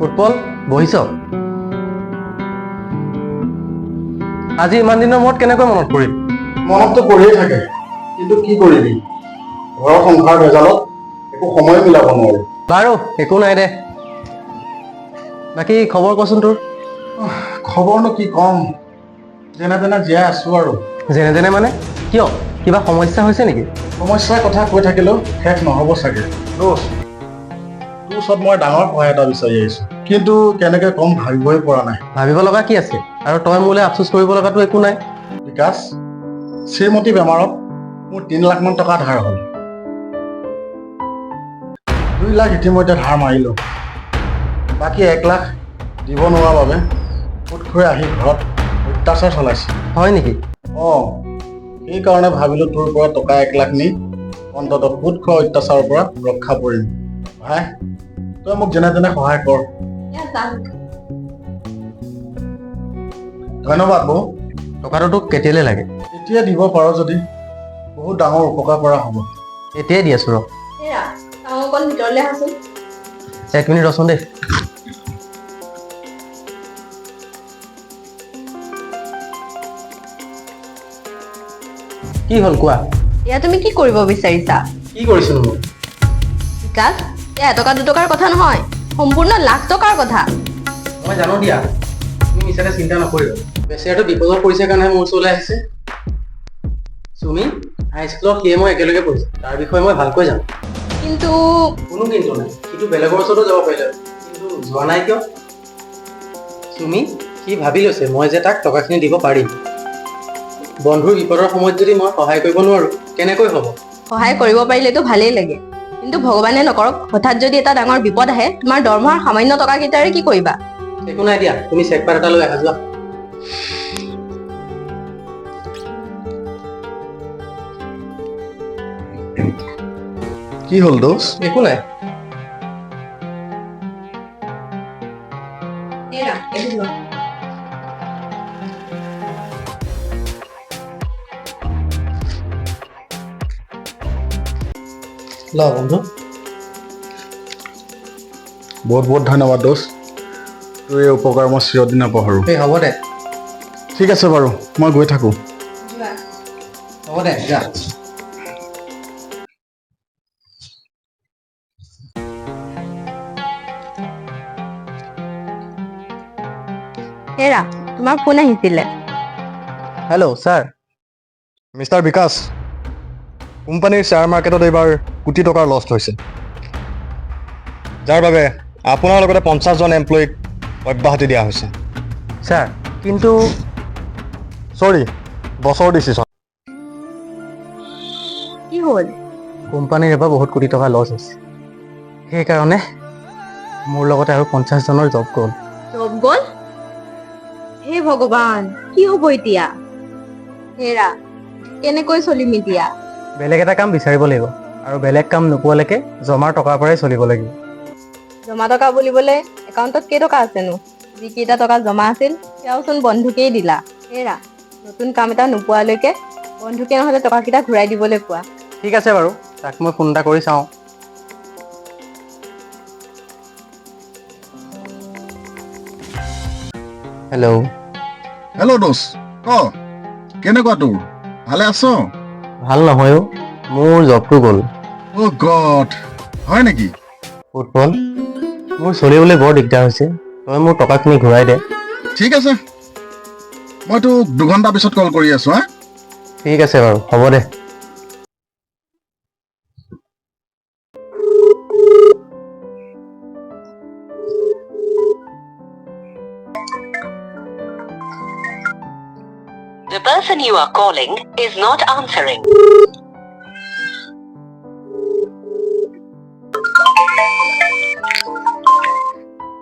উৎপল বহিছ আজি ইমান দিনৰ মূৰত কেনেকৈ মনত পৰিল? মনততো পৰিয়ে থাকে, কিন্তু কি কৰিবি, ঘৰৰ সংসাৰ ভেজালত একো সময় মিলাব নোৱাৰো। বাৰু একো নাই দে। বাকী খবৰ কচোন তোৰ? খবৰনো কি কম, যেনে তেনে জীয়াই আছো আৰু। যেনে তেনে মানে কিয়, কিবা সমস্যা হৈছে নেকি? সমস্যাৰ কথা কৈ থাকিলেও শেষ নহ'ব চাগে। দোষ, তোৰ ওচৰত মই ডাঙৰ সহায় এটা বিচাৰি আহিছো, কিন্তু কেনেকে কম ভাবিবই পৰা নাই। ভাবিব লগা কি আছে, আৰু তই মোলৈ আফচোচ কৰিব লগাতো একো নাই। বিকাশ, শ্ৰীমতী বেমাৰত মোৰ 3 লাখ মান টকা ধাৰ হ'ল। 2 লাখ ইতিমধ্যে ধাৰ মাৰিলো, বাকী 1 লাখ দিব নোৱাৰাৰ বাবে সুদ খোৱাই আহি ঘৰত অত্যাচাৰ চলাইছে। হয় নেকি? সেইকাৰণে ভাবিলো তোৰ পৰা টকা 1 লাখ নি অন্ততঃ সুদ খোৱা অত্যাচাৰৰ পৰা ৰক্ষা পৰিম। ভাই, তই মোক যেনে তেনে সহায় কৰ। ধন্যবাদ বৌ। টকাটো তোক কেতিয়ালৈ লাগে? এতিয়া দিব পাৰ যদি বহুত ডাঙৰ উপকাৰ কৰা হ'ব। এতিয়াই দি আছো ৰ। ভিতৰলৈ আহাচোন। 1 মিনিট ৰচোন দেই। কি হ'ল কোৱা? এয়া তুমি কি কৰিব বিচাৰিছা? কি কৰিছিলো মই? বিকাশ, এয়া 1 টকা 2 টকাৰ কথা নহয়, সম্পূৰ্ণ লাখ টকাৰ কথা। মই জানো দিয়া, তুমি মিছাতে চিন্তা নকৰিবা। বেচেৰাটো বিপদত পৰিছে কাৰণেহে মোৰ ওচৰলৈ আহিছে। চুমি, হাইস্কুলত সিয়ে মই একেলগে পঢ়িছো, তাৰ বিষয়ে মই ভালকৈ জানো। কিন্তু কোনো কিন্তু নাই, সিটো বেলেগৰ ওচৰতো যাব পাৰিলে, কিন্তু যোৱা নাই কিয়? চুমি, সি ভাবি লৈছে মই যে তাক টকাখিনি দিব পাৰিম। বন্ধুৰ বিপদৰ সময়ত যদি মই সহায় কৰিব নোৱাৰো কেনেকৈ হ'ব? সহায় কৰিব পাৰিলেতো ভালেই লাগে, কিন্তু ভগৱানে নকৰক হঠাৎ যদি এটা ডাঙৰ বিপদ আহে, তোমাৰ দৰমহাৰ সামান্য টকা কেইটাৰে কি কৰিবা? একো নাই দিয়া, তুমি চেকপাত এটা লৈ আহা যোৱা। কি হ'ল দোষ? একো নাই। ল বন্ধু। বহুত বহুত ধন্যবাদ দোষ, তোৰ এই উপকাৰ মই চিৰদিন নাপাহৰো। এই হ'ব দে। ঠিক আছে বাৰু, মই গৈ থাকো। হ'ব দে, যা। হেৰা, তোমাৰ ফোন আহিছিলে। Hello' sir. মিষ্টাৰ বিকাশ, কোম্পানীৰ শ্বেয়াৰ মাৰ্কেটত এইবাৰ কোটি টকাৰ লষ্ট হৈছে, যাৰ বাবে আপোনাৰ লগতে 50জন এমপ্লয়ীক অব্যাহতি দিয়া হৈছে। ছাৰ কিন্তু চৰি, বছৰ ডিচিশ্যন। কি হ'ল? কোম্পানীৰ এবাৰ বহুত কোটি টকা লছ হৈছে, সেইকাৰণে মোৰ লগতে আৰু 50জনৰ জব গ'ল। জব গ'ল? হে ভগৱান, কি হ'ব এতিয়া? হেৰা, কেনেকৈ চলিম এতিয়া? বেলেগ এটা কাম বিচাৰিব লাগিব, আৰু বেলেগ কাম নোপোৱালৈকে জমাৰ টকাৰ পৰাই চলিব লাগিব। জমা টকা বুলিবলৈ একাউণ্টত কেইটকা আছেনো? যিকেইটা টকা জমা আছিল সেয়াওচোন বন্ধুকেই দিলা। হেৰা, নতুন কাম এটা নোপোৱালৈকে বন্ধুকে নহ'লে টকাকেইটা ঘূৰাই দিবলৈ কোৱা। ঠিক আছে বাৰু, তাক মই ফোন এটা কৰি চাওঁ। হেল্ল'। হেল্ল' দোষ, ক কেনেকুৱা তোৰ, ভালে আছ? ভাল নহয় অ', মোৰ জবটো গ'ল। অ' গড, হয় নেকি? উৎপল, মোৰ চলিবলৈ বৰ দিগদাৰ হৈছে, তই মোৰ টকাখিনি ঘূৰাই দে। ঠিক আছে, মই তোক 2 ঘণ্টা পিছত কল কৰি আছো হা। ঠিক আছে বাৰু, হ'ব দে। The person you are calling is not answering.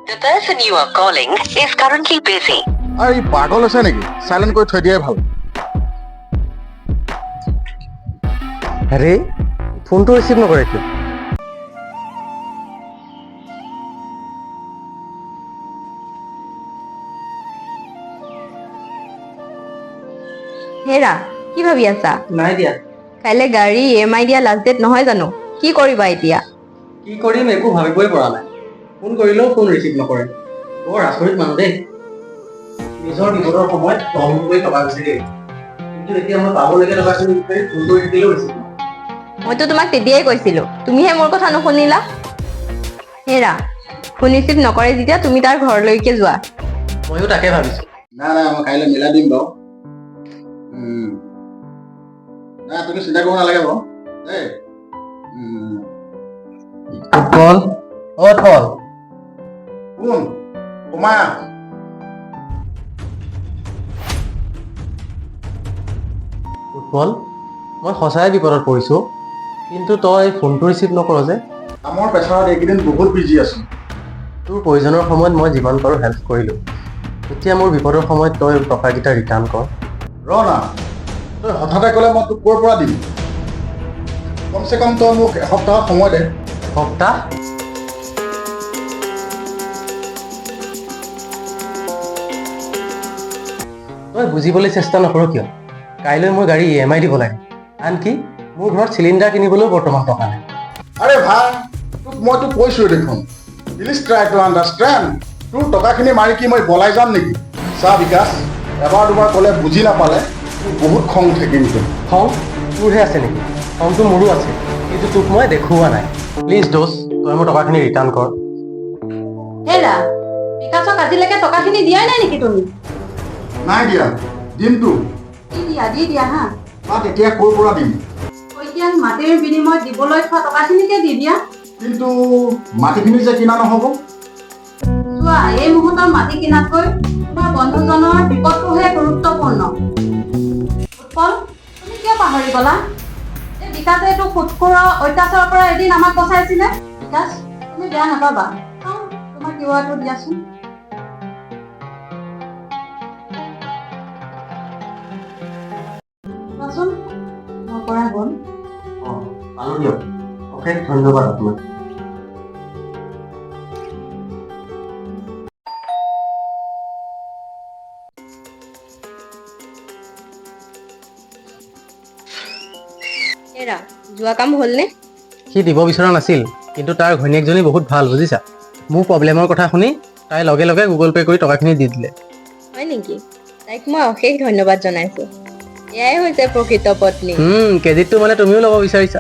The person you are calling is currently busy. আৰু ই পাগল হৈছে নেকি? চাইলেণ্ট কৰি থৈ দিয়াই ভাল। আৰে ফোনটো ৰিচিভ নকৰে কিয়? হেৰা, কি ভাবি আছা? নাই দিয়া। কাইলৈ গাড়ী EMI দিয়া লাষ্ট ডেট নহয় জানো? কি কৰিবা এতিয়া? কি কৰিম একো ভাবিবই পৰা নাই। ফোন কৰিলেও ফোন ৰিচিভ নকৰে। বৰ আচৰিত মানুহ দেই। নিজৰ বিপদৰ সময়ত দম কৰি টকা গুচি দিয়ে, কিন্তু এতিয়া মই পাবলগীয়া টকাখিনি বিচাৰি ফোন কৰি থাকিলেও ৰিচিভ নকৰে। মইতো তোমাক তেতিয়াই কৈছিলো, তুমিহে মোৰ কথা নুশুনিলা। হেৰা, ফোন ৰিচিভ নকৰে যেতিয়া তুমি তাৰ ঘৰলৈকে যোৱা। ময়ো তাকে ভাবিছোঁ। নাই নাই মই কাইলৈ মিলাই দিম বাৰু। নাই তুমি চিন্তা কৰিব নালাগে বাৰু দেই। উৎপল, উৎপল, কোন সোমাই আহ। উৎপল, মই সঁচাই বিপদত পৰিছোঁ, কিন্তু তই ফোনটো ৰিচিভ নকৰ যে। কামৰ প্ৰেছাৰত এইকেইদিন বহুত বিজি আছোঁ। তোৰ প্ৰয়োজনৰ সময়ত মই যিমান পাৰোঁ হেল্প কৰিলোঁ। এতিয়া মোৰ বিপদৰ সময়ত তই টকাকেইটা ৰিটাৰ্ণ কৰ। ৰ না, তই হঠাতে ক'লে মই তোক ক'ৰ পৰা দিম? কমচে কম তই মোক এসপ্তাহৰ সময় দে। সপ্তাহ? তই বুজিবলৈ চেষ্টা নকৰ কিয়? কাইলৈ মই গাড়ী EMI দিব লাগে। আনকি মোৰ ঘৰত চিলিণ্ডাৰ কিনিবলৈও বৰ্তমান টকা নাই। আৰে ভাই, মইতো কৈছোঁৱে দেখোন, প্লিজ ট্ৰাই টু আণ্ডাৰষ্টেণ্ড। তোৰ টকাখিনি মাৰি কি মই পলাই যাম নেকি? চা বিকাশ, এবাৰ দুবাৰ ক'লে বুজি নাপালে তোৰ বহুত খং উঠে কিন্তু। খং তোৰহে আছে নেকি? খংটো মোৰো আছে, কিন্তু তোক মই দেখুওৱা নাই। প্লিজ দোষ, তই মোৰ টকাখিনি ৰিটাৰ্ণ কৰ। হেৰা, বিকাশক আজিলৈকে টকাখিনি দিয়াই নাই নেকি তুমি? নাই দিয়া, দিনটো দি দিয়া হা। তাত এতিয়া ক'ৰ পৰা দিম? শইকীয়াক মাটিৰ বিনিময়ত দিবলৈ থোৱা টকাখিনিকে দি দিয়া। কিন্তু মাটিখিনি যে কিনা নহ'ব। চোৱা, এই মুহূৰ্তত মাটি কিনাতকৈ তোমাৰ বন্ধুজনৰ বিপদটোহে গুৰুত্বপূৰ্ণ। উৎপল, তুমি কিয় পাহৰি গলা? এই বিকাশে এইটো সুদখোৰৰ অত্যাচাৰৰ পৰা এদিন আমাক বচাইছিলে। বিকাশ, তুমি বেয়া নাপাবা, চাওঁ তোমাৰ কিউআৰটো দিয়াচোন। চোৱাচোন, মোৰ পৰা গ'ল। অঁ, পালোঁ দিয়ক। অশেষ ধন্যবাদ আপোনাক। হেৰা, যোৱা কাম হ'লনে? সি দিব বিচৰা নাছিল, কিন্তু তাৰ ঘৈণীয়েকজনী বহুত ভাল, বুজিছা। মোৰ প্ৰব্লেমৰ কথা শুনি তাই লগে লগে গুগল পে' কৰি টকাখিনি দি দিলে। হয় নেকি? তাইক মই অশেষ ধন্যবাদ জনাইছো। এয়াই হৈছে প্ৰকৃত পত্নী। ক্ৰেডিটটো মানে তুমিও ল'ব বিচাৰিছা।